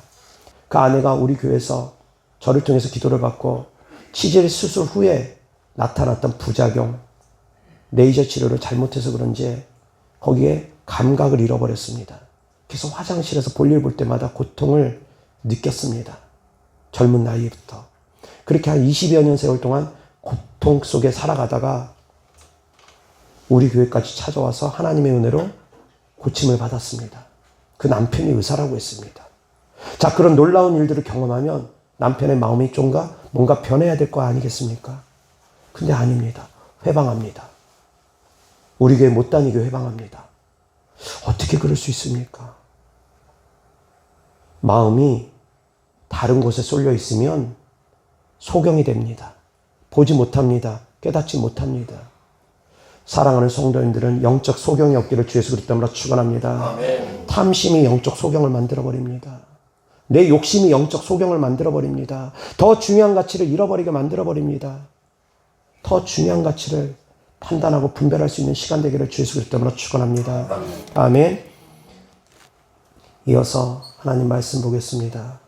그 아내가 우리 교회에서 저를 통해서 기도를 받고 치질 수술 후에 나타났던 부작용, 레이저 치료를 잘못해서 그런지 거기에 감각을 잃어버렸습니다. 그래서 화장실에서 볼일 볼 때마다 고통을 느꼈습니다. 젊은 나이부터. 그렇게 한 20여 년 세월 동안 고통 속에 살아가다가 우리 교회까지 찾아와서 하나님의 은혜로 고침을 받았습니다. 그 남편이 의사라고 했습니다. 자, 그런 놀라운 일들을 경험하면 남편의 마음이 뭔가 변해야 될 거 아니겠습니까? 근데 아닙니다. 회방합니다. 우리 교회 못 다니게 회방합니다. 어떻게 그럴 수 있습니까? 마음이 다른 곳에 쏠려 있으면 소경이 됩니다. 보지 못합니다. 깨닫지 못합니다. 사랑하는 성도님들은 영적 소경이 없기를 주 예수 그리스도로 축원합니다. 아멘. 탐심이 영적 소경을 만들어버립니다. 내 욕심이 영적 소경을 만들어버립니다. 더 중요한 가치를 잃어버리게 만들어버립니다. 더 중요한 가치를 판단하고 분별할 수 있는 시간 되기를 주 예수 그리스도로 축원합니다. 아멘. 이어서 하나님 말씀 보겠습니다.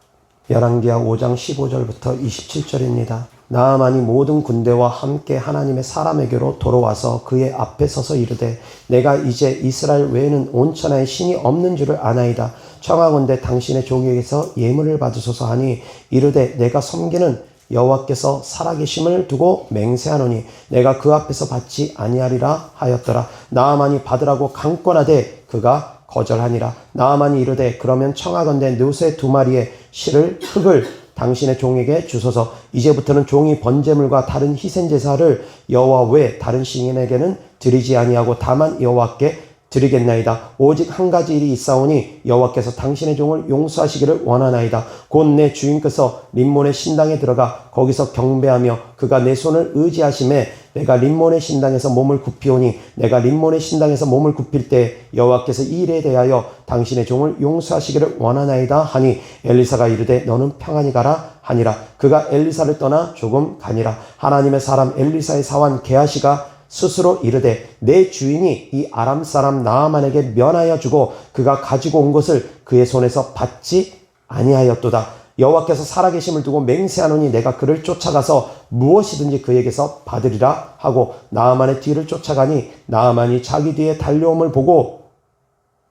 열왕기하 5장 15절부터 27절입니다. 나아만이 모든 군대와 함께 하나님의 사람에게로 돌아와서 그의 앞에 서서 이르되 내가 이제 이스라엘 외에는 온 천하에 신이 없는 줄을 아나이다. 청하건대 당신의 종에게서 예물을 받으소서 하니 이르되 내가 섬기는 여호와께서 살아계심을 두고 맹세하노니 내가 그 앞에서 받지 아니하리라 하였더라. 나아만이 받으라고 강권하되 그가 거절하니라. 나아만이 이르되 그러면 청하건대 노새 2마리의 흙을 당신의 종에게 주소서. 이제부터는 종이 번제물과 다른 희생제사를 여호와 외 다른 신에게는 드리지 아니하고 다만 여호와께 드리겠나이다. 오직 한 가지 일이 있사오니 여호와께서 당신의 종을 용서하시기를 원하나이다. 곧 내 주인께서 림몬의 신당에 들어가 거기서 경배하며 그가 내 손을 의지하심에 내가 림몬의 신당에서 몸을 굽히오니 내가 림몬의 신당에서 몸을 굽힐 때 여호와께서 이 일에 대하여 당신의 종을 용서하시기를 원하나이다 하니 엘리사가 이르되 너는 평안히 가라 하니라. 그가 엘리사를 떠나 조금 가니라. 하나님의 사람 엘리사의 사환 게하시가 스스로 이르되 내 주인이 이 아람 사람 나아만에게 면하여 주고 그가 가지고 온 것을 그의 손에서 받지 아니하였도다. 여호와께서 살아계심을 두고 맹세하노니 내가 그를 쫓아가서 무엇이든지 그에게서 받으리라 하고 나아만의 뒤를 쫓아가니 나아만이 자기 뒤에 달려옴을 보고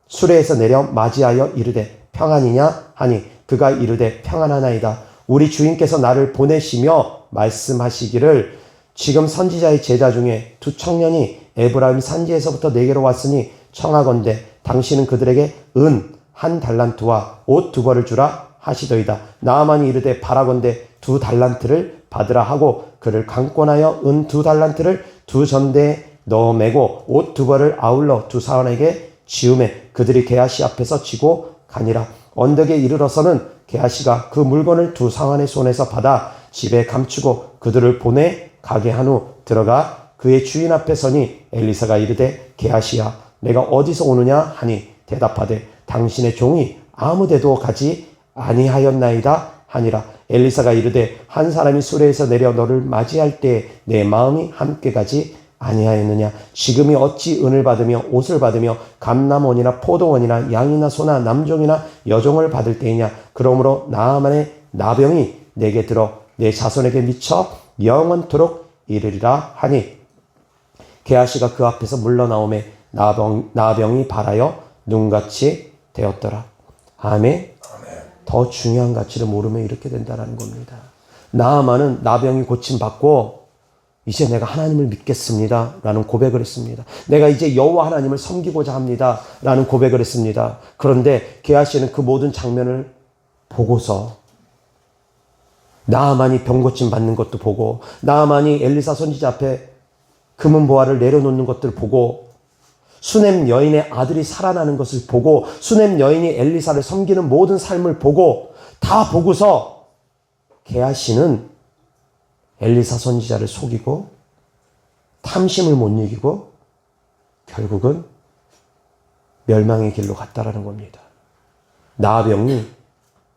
수레에서 내려 맞이하여 이르되 평안이냐 하니 그가 이르되 평안하나이다. 우리 주인께서 나를 보내시며 말씀하시기를 지금 선지자의 제자 중에 2 청년이 에브라임 산지에서부터 내게로 왔으니 청하건대 당신은 그들에게 은 1달란트와 옷 2벌을 주라 하시더이다. 나아만이 이르되 바라건대 2달란트를 받으라 하고 그를 강권하여 은 2달란트를 2전대에 넣어 매고 옷 2벌을 아울러 2 사원에게 지우매 그들이 게하시 앞에서 지고 가니라. 언덕에 이르러서는 게하시가 그 물건을 2 사원의 손에서 받아 집에 감추고 그들을 보내 가게 한 후 들어가 그의 주인 앞에 서니 엘리사가 이르되 게하시야 내가 어디서 오느냐 하니 대답하되 당신의 종이 아무데도 가지 아니하였나이다 하니라. 엘리사가 이르되 한 사람이 수레에서 내려 너를 맞이할 때 내 마음이 함께 가지 아니하였느냐. 지금이 어찌 은을 받으며 옷을 받으며 감람원이나 포도원이나 양이나 소나 남종이나 여종을 받을 때이냐. 그러므로 나아만의 나병이 내게 들어 내 자손에게 미쳐 영원토록 이르리라 하니 게하시가 그 앞에서 물러나오매 나병이 발하여 눈같이 되었더라. 아멘. 더 중요한 가치를 모르면 이렇게 된다는 겁니다. 나아만은 나병이 고침받고 이제 내가 하나님을 믿겠습니다 라는 고백을 했습니다. 내가 이제 여호와 하나님을 섬기고자 합니다 라는 고백을 했습니다. 그런데 게하시는 그 모든 장면을 보고서 나아만이 병고침 받는 것도 보고 나아만이 엘리사 선지자 앞에 금은 보화를 내려놓는 것들을 보고 수넴 여인의 아들이 살아나는 것을 보고 수넴 여인이 엘리사를 섬기는 모든 삶을 보고 다 보고서 게하시는 엘리사 선지자를 속이고 탐심을 못 이기고 결국은 멸망의 길로 갔다라는 겁니다. 나병이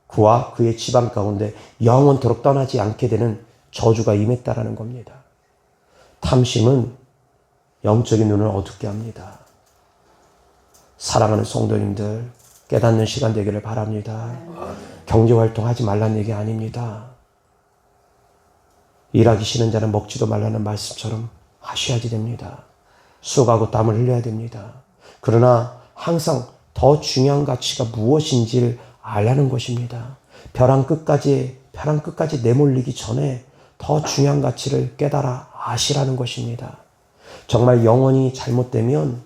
그와 그의 집안 가운데 영원토록 떠나지 않게 되는 저주가 임했다라는 겁니다. 탐심은 영적인 눈을 어둡게 합니다. 사랑하는 성도님들, 깨닫는 시간 되기를 바랍니다. 경제활동 하지 말라는 얘기 아닙니다. 일하기 싫은 자는 먹지도 말라는 말씀처럼 하셔야지 됩니다. 수고하고 땀을 흘려야 됩니다. 그러나 항상 더 중요한 가치가 무엇인지를 알라는 것입니다. 벼랑 끝까지 내몰리기 전에 더 중요한 가치를 깨달아 아시라는 것입니다. 정말 영혼이 잘못되면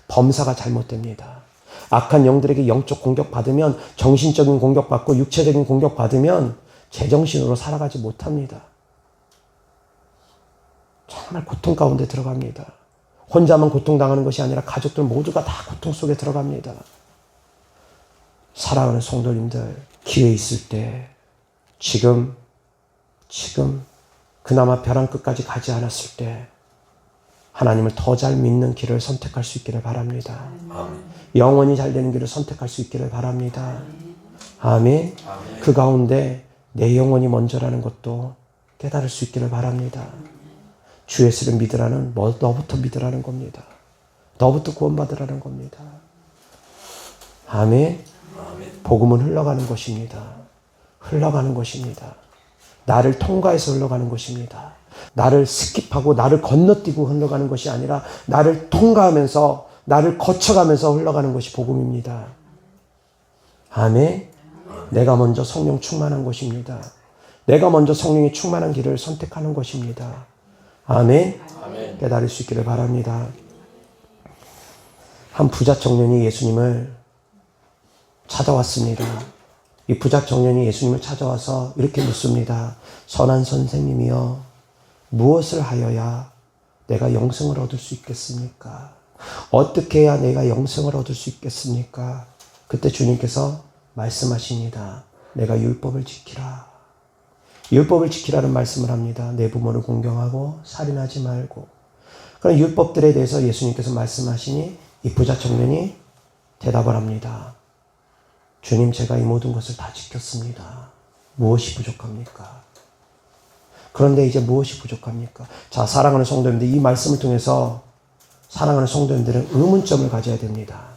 범사가 잘못됩니다. 악한 영들에게 영적 공격받으면 정신적인 공격받고 육체적인 공격받으면 제정신으로 살아가지 못합니다. 정말 고통 가운데 들어갑니다. 혼자만 고통당하는 것이 아니라 가족들 모두가 다 고통 속에 들어갑니다. 사랑하는 성도님들, 기회 있을 때 지금 그나마 벼랑 끝까지 가지 않았을 때 하나님을 더 잘 믿는 길을 선택할 수 있기를 바랍니다. 아멘. 영원히 잘 되는 길을 선택할 수 있기를 바랍니다. 아멘. 아멘. 그 가운데 내 영혼이 먼저라는 것도 깨달을 수 있기를 바랍니다. 주 예수를 믿으라는 너부터 믿으라는 겁니다. 너부터 구원받으라는 겁니다. 아멘. 복음은 흘러가는 것입니다. 흘러가는 것입니다. 나를 통과해서 흘러가는 것입니다. 나를 스킵하고 나를 건너뛰고 흘러가는 것이 아니라 나를 통과하면서 나를 거쳐가면서 흘러가는 것이 복음입니다. 아멘. 내가 먼저 성령 충만한 것입니다. 내가 먼저 성령이 충만한 길을 선택하는 것입니다. 아멘. 깨달을 수 있기를 바랍니다. 한 부자 청년이 예수님을 찾아왔습니다. 이 부자 청년이 예수님을 찾아와서 이렇게 묻습니다. 선한 선생님이여, 무엇을 하여야 내가 영생을 얻을 수 있겠습니까? 어떻게 해야 내가 영생을 얻을 수 있겠습니까? 그때 주님께서 말씀하십니다. 내가 율법을 지키라. 율법을 지키라는 말씀을 합니다. 내 부모를 공경하고 살인하지 말고. 그런 율법들에 대해서 예수님께서 말씀하시니 이 부자 청년이 대답을 합니다. 주님, 제가 이 모든 것을 다 지켰습니다. 무엇이 부족합니까? 그런데 이제 무엇이 부족합니까? 자, 사랑하는 성도님들, 이 말씀을 통해서 사랑하는 성도님들은 의문점을 가져야 됩니다.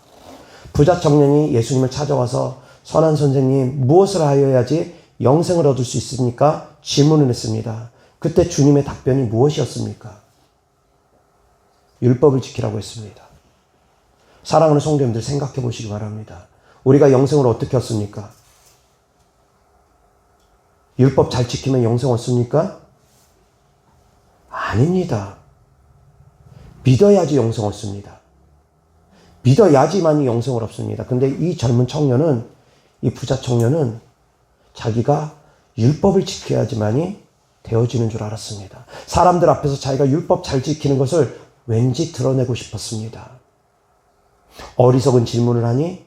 부자 청년이 예수님을 찾아와서 선한 선생님, 무엇을 하여야지 영생을 얻을 수 있습니까? 질문을 했습니다. 그때 주님의 답변이 무엇이었습니까? 율법을 지키라고 했습니다. 사랑하는 성도님들, 생각해 보시기 바랍니다. 우리가 영생을 어떻게 얻습니까? 율법 잘 지키면 영생 얻습니까? 아닙니다. 믿어야지 영생 얻습니다. 믿어야지만이 영생을 얻습니다. 근데 이 젊은 청년은, 이 부자 청년은 자기가 율법을 지켜야지만이 되어지는 줄 알았습니다. 사람들 앞에서 자기가 율법 잘 지키는 것을 왠지 드러내고 싶었습니다. 어리석은 질문을 하니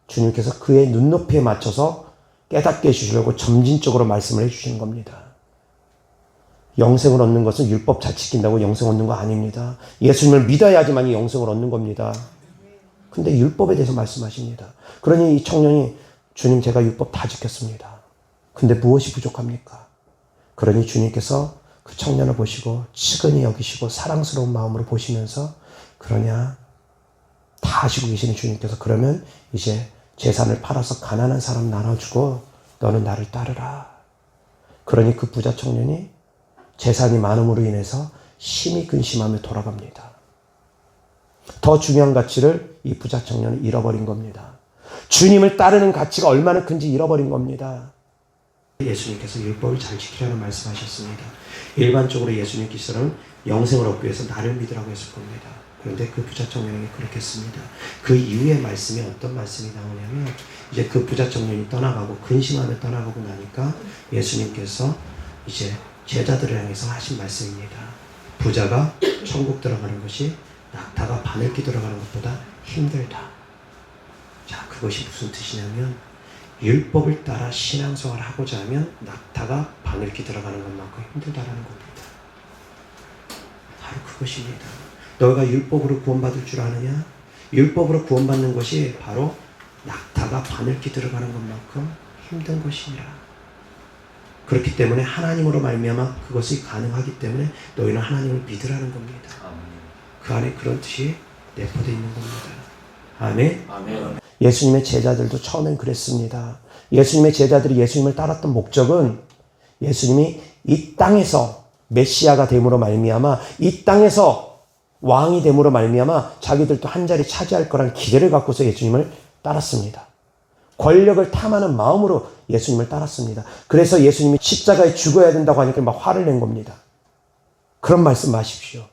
주님께서 그의 눈높이에 맞춰서 깨닫게 해주시려고 점진적으로 말씀을 해주시는 겁니다. 영생을 얻는 것은 율법 잘 지킨다고 영생 얻는 거 아닙니다. 예수님을 믿어야지만 영생을 얻는 겁니다. 근데 율법에 대해서 말씀하십니다. 그러니 이 청년이 주님 제가 율법 다 지켰습니다. 근데 무엇이 부족합니까? 그러니 주님께서 그 청년을 보시고 측은히 여기시고 사랑스러운 마음으로 보시면서 그러냐? 다 아시고 계시는 주님께서 그러면 이제 재산을 팔아서 가난한 사람 나눠주고 너는 나를 따르라. 그러니 그 부자 청년이 재산이 많음으로 인해서 심히 근심하며 돌아갑니다. 더 중요한 가치를 이 부자 청년은 잃어버린 겁니다. 주님을 따르는 가치가 얼마나 큰지 잃어버린 겁니다. 예수님께서 율법을 잘 지키라는 말씀하셨습니다. 일반적으로 예수님께서는 영생을 얻기 위해서 나를 믿으라고 했을 겁니다. 그런데 그 부자 청년에게 그렇게 했습니다. 그 이후의 말씀이 어떤 말씀이 나오냐면 이제 그 부자 청년이 떠나가고 근심하며 떠나가고 나니까 예수님께서 이제 제자들을 향해서 하신 말씀입니다. 부자가 천국 들어가는 것이 낙타가 바늘기 들어가는 것보다 힘들다. 자, 그것이 무슨 뜻이냐면 율법을 따라 신앙생활을 하고자 하면 낙타가 바늘기 들어가는 것만큼 힘들다라는 겁니다. 바로 그것입니다. 너희가 율법으로 구원받을 줄 아느냐? 율법으로 구원받는 것이 바로 낙타가 바늘기 들어가는 것만큼 힘든 것이니라. 그렇기 때문에 하나님으로 말미암아 그것이 가능하기 때문에 너희는 하나님을 믿으라는 겁니다. 그 안에 그런 뜻이 내포되어 있는 겁니다. 아멘. 아멘. 예수님의 제자들도 처음엔 그랬습니다. 예수님의 제자들이 예수님을 따랐던 목적은 예수님이 이 땅에서 메시아가 됨으로 말미암아 이 땅에서 왕이 됨으로 말미암아 자기들도 한 자리 차지할 거라는 기대를 갖고서 예수님을 따랐습니다. 권력을 탐하는 마음으로 예수님을 따랐습니다. 그래서 예수님이 십자가에 죽어야 된다고 하니까 막 화를 낸 겁니다. 그런 말씀 마십시오.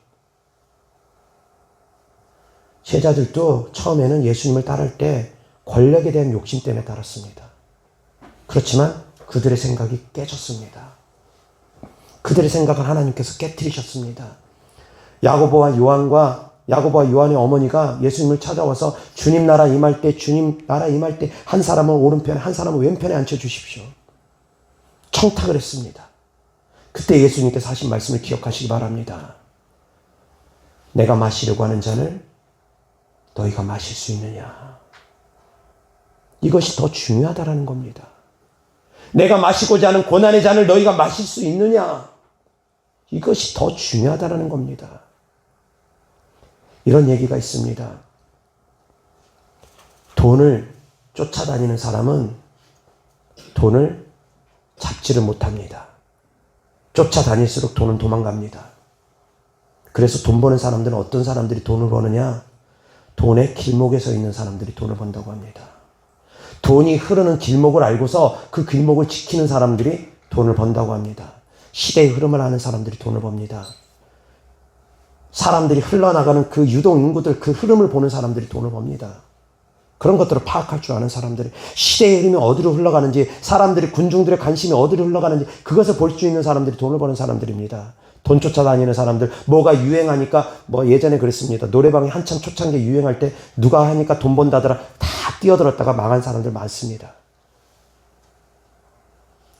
제자들도 처음에는 예수님을 따를 때 권력에 대한 욕심 때문에 따랐습니다. 그렇지만 그들의 생각이 깨졌습니다. 그들의 생각을 하나님께서 깨트리셨습니다. 야고보와 요한의 어머니가 예수님을 찾아와서 주님 나라 임할 때 한 사람은 오른편에 한 사람은 왼편에 앉혀주십시오. 청탁을 했습니다. 그때 예수님께서 하신 말씀을 기억하시기 바랍니다. 내가 마시려고 하는 잔을 너희가 마실 수 있느냐? 이것이 더 중요하다라는 겁니다. 내가 마시고자 하는 고난의 잔을 너희가 마실 수 있느냐? 이것이 더 중요하다라는 겁니다. 이런 얘기가 있습니다. 돈을 쫓아다니는 사람은 돈을 잡지를 못합니다. 쫓아다닐수록 돈은 도망갑니다. 그래서 돈 버는 사람들은 어떤 사람들이 돈을 버느냐? 돈의 길목에 서 있는 사람들이 돈을 번다고 합니다. 돈이 흐르는 길목을 알고서 그 길목을 지키는 사람들이 돈을 번다고 합니다. 시대의 흐름을 아는 사람들이 돈을 법니다. 사람들이 흘러나가는 그 유동 인구들, 그 흐름을 보는 사람들이 돈을 법니다. 그런 것들을 파악할 줄 아는 사람들이, 시대의 흐름이 어디로 흘러가는지, 사람들이, 군중들의 관심이 어디로 흘러가는지 그것을 볼 수 있는 사람들이 돈을 버는 사람들입니다. 돈 쫓아다니는 사람들, 뭐가 유행하니까, 예전에 그랬습니다. 노래방이 한참 초창기에 유행할 때 누가 하니까 돈 번다더라 다 뛰어들었다가 망한 사람들 많습니다.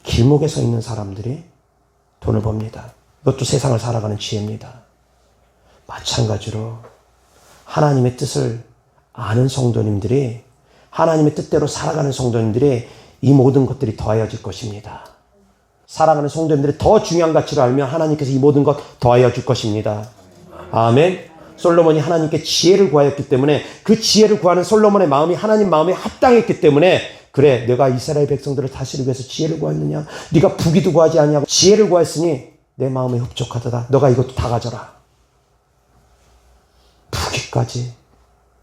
길목에 서 있는 사람들이 돈을 법니다. 이것도 세상을 살아가는 지혜입니다. 마찬가지로 하나님의 뜻을 아는 성도님들이, 하나님의 뜻대로 살아가는 성도님들이 이 모든 것들이 더하여질 것입니다. 살아가는 성도님들이 더 중요한 가치를 알면 하나님께서 이 모든 것 더하여 줄 것입니다. 아멘. 솔로몬이 하나님께 지혜를 구하였기 때문에 그 지혜를 구하는 솔로몬의 마음이 하나님 마음에 합당했기 때문에, 그래 내가 이스라엘 백성들을 다스리기 위해서 지혜를 구했느냐? 네가 부귀도 구하지 아니하고 지혜를 구했으니 내 마음에 흡족하도다. 너가 이것도 다 가져라. 부귀까지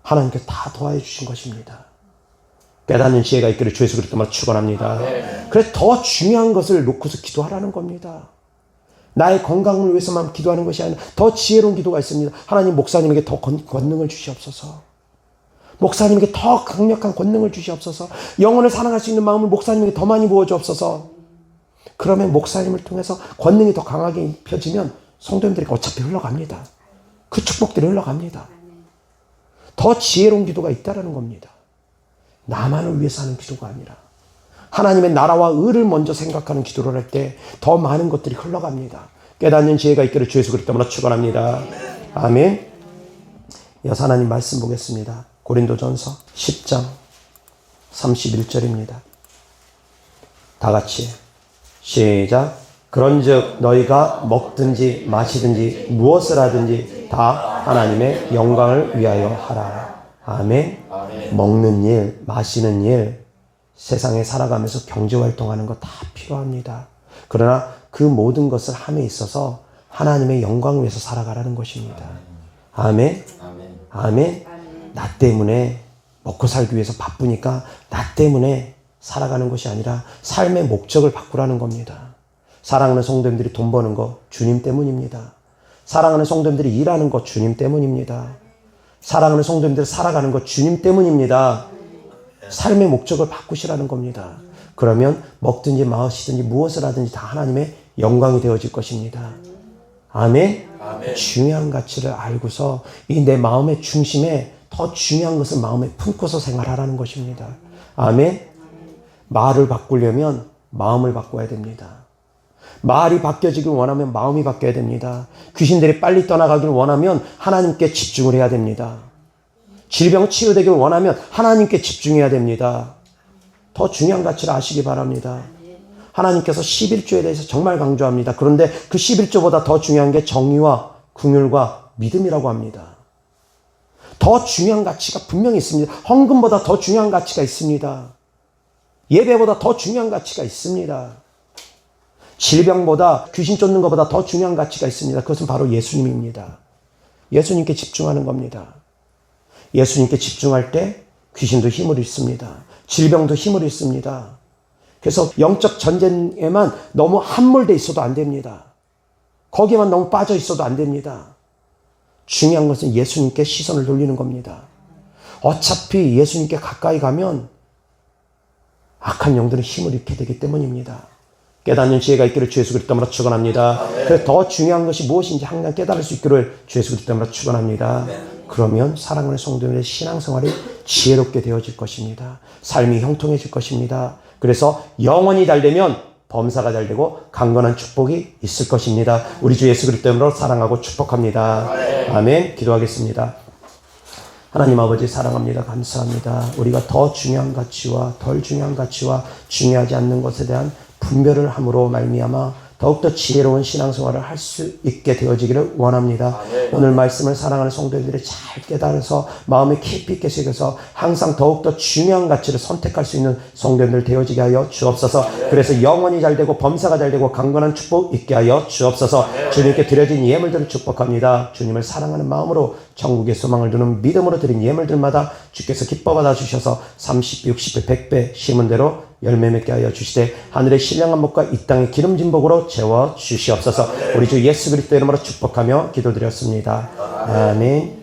하나님께서 다 더하여 주신 것입니다. 깨닫는 지혜가 있기를 주 예수 그리스도로 축원합니다. 그래서 더 중요한 것을 놓고서 기도하라는 겁니다. 나의 건강을 위해서만 기도하는 것이 아니라 더 지혜로운 기도가 있습니다. 하나님, 목사님에게 더 권능을 주시옵소서. 목사님에게 더 강력한 권능을 주시옵소서. 영혼을 사랑할 수 있는 마음을 목사님에게 더 많이 부어주옵소서. 그러면 목사님을 통해서 권능이 더 강하게 펴지면 성도님들이 어차피 흘러갑니다. 그 축복들이 흘러갑니다. 더 지혜로운 기도가 있다는 겁니다. 나만을 위해서 하는 기도가 아니라 하나님의 나라와 의를 먼저 생각하는 기도를 할 때 더 많은 것들이 흘러갑니다. 깨닫는 지혜가 있기를 주 예수 그리스도로 축원합니다. 아멘. 여사 하나님 말씀 보겠습니다. 고린도전서 10장 31절입니다. 다 같이 시작. 그런즉 너희가 먹든지 마시든지 무엇을 하든지 다 하나님의 영광을 위하여 하라. 아멘. 먹는 일, 마시는 일, 세상에 살아가면서 경제활동하는 거 다 필요합니다. 그러나 그 모든 것을 함에 있어서 하나님의 영광을 위해서 살아가라는 것입니다. 아멘. 아멘. 나 때문에 먹고 살기 위해서 바쁘니까 나 때문에 살아가는 것이 아니라 삶의 목적을 바꾸라는 겁니다. 사랑하는 성도님들이 돈 버는 거 주님 때문입니다. 사랑하는 성도님들이 일하는 거 주님 때문입니다. 사랑하는 성도님들이 살아가는 거 주님 때문입니다. 삶의 목적을 바꾸시라는 겁니다. 그러면 먹든지 마시든지 무엇을 하든지 다 하나님의 영광이 되어질 것입니다. 아멘. 중요한 가치를 알고서 이 내 마음의 중심에 더 중요한 것을 마음에 품고서 생활하라는 것입니다. 아멘. 말을 바꾸려면 마음을 바꿔야 됩니다. 말이 바뀌어지길 원하면 마음이 바뀌어야 됩니다. 귀신들이 빨리 떠나가길 원하면 하나님께 집중을 해야 됩니다. 질병 치유되길 원하면 하나님께 집중해야 됩니다. 더 중요한 가치를 아시기 바랍니다. 하나님께서 11조에 대해서 정말 강조합니다. 그런데 그 11조보다 더 중요한 게 정의와 긍휼과 믿음이라고 합니다. 더 중요한 가치가 분명히 있습니다. 헌금보다 더 중요한 가치가 있습니다. 예배보다 더 중요한 가치가 있습니다. 질병보다 귀신 쫓는 것보다 더 중요한 가치가 있습니다. 그것은 바로 예수님입니다. 예수님께 집중하는 겁니다. 예수님께 집중할 때 귀신도 힘을 잃습니다. 질병도 힘을 잃습니다. 그래서 영적 전쟁에만 너무 함몰돼 있어도 안 됩니다. 거기에만 너무 빠져 있어도 안 됩니다. 중요한 것은 예수님께 시선을 돌리는 겁니다. 어차피 예수님께 가까이 가면 악한 영들은 힘을 잃게 되기 때문입니다. 깨닫는 지혜가 있기를 주 예수 그리스도 이름으로 축원합니다. 그래서 더 중요한 것이 무엇인지 항상 깨달을 수 있기를 주 예수 그리스도 이름으로 축원합니다. 그러면 사랑하는 성도들의 신앙생활이 지혜롭게 되어질 것입니다. 삶이 형통해질 것입니다. 그래서 영혼이 잘 되면 범사가 잘 되고 강건한 축복이 있을 것입니다. 우리 주 예수 그리스도 이름으로 사랑하고 축복합니다. 아멘. 기도하겠습니다. 하나님 아버지 사랑합니다. 감사합니다. 우리가 더 중요한 가치와 덜 중요한 가치와 중요하지 않는 것에 대한 분별을 함으로 말미암아 더욱더 지혜로운 신앙생활을 할 수 있게 되어지기를 원합니다. 오늘 말씀을 사랑하는 성도들이 잘 깨달아서 마음에 깊이 있게 새겨서 항상 더욱더 중요한 가치를 선택할 수 있는 성도들 되어지게 하여 주옵소서. 그래서 영혼이 잘 되고 범사가 잘 되고 강건한 축복 있게 하여 주옵소서. 주님께 드려진 예물들을 축복합니다. 주님을 사랑하는 마음으로 천국의 소망을 두는 믿음으로 드린 예물들마다 주께서 기뻐 받아 주셔서 30배, 60배, 100배 심은 대로 열매 맺게 하여 주시되 하늘의 신령한 복과 이 땅의 기름진 복으로 채워 주시옵소서. 우리 주 예수 그리스도 이름으로 축복하며 기도드렸습니다. 아멘.